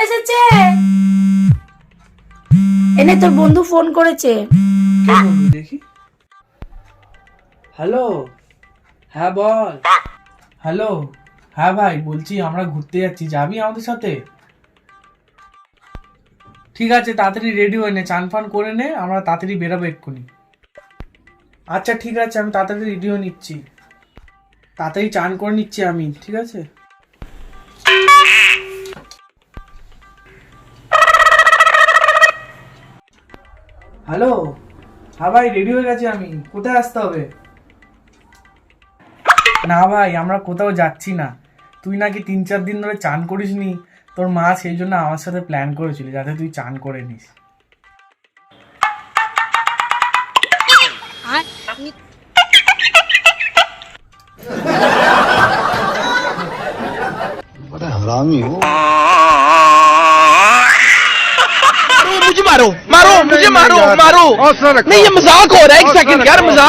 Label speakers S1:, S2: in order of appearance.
S1: এসেছে। এনে তোর বন্ধু ফোন করেছে।
S2: কে বন্ধু দেখি? হ্যালো, হ্যাঁ বল। হ্যালো, হ্যাঁ ভাই বলছি আমরা ঘুরতে যাচ্ছি, যাবি আমাদের সাথে? ঠিক আছে, তাড়াতাড়ি রেডি হয়ে নে, চান ফান করে নে, আমরা তাড়াতাড়ি বেরাবো এক্ষুনি। আচ্ছা ঠিক আছে, আমি তাড়াতাড়ি রেডি হয়ে নিচ্ছি, তাড়াতাড়ি চান করে নিচ্ছি আমি, ঠিক আছে? হ্যালো, হ্যাঁ ভাই রেডি হয়ে গেছি আমি, কোথায় আসতে হবে? না ভাই আমরা কোথাও যাচ্ছি না, তুই নাকি 3-4 দিন ধরে চান করিসনি, তোর মা সেই জন্য আমার সাথে প্ল্যান করেছিল যাতে তুই চান করে নিস।
S3: बड़ा हरामी हो।
S4: मुझे मारो मारो मुझे मारो मारो नहीं ये मजाक हो रहा है एक सेकंड यार मजाक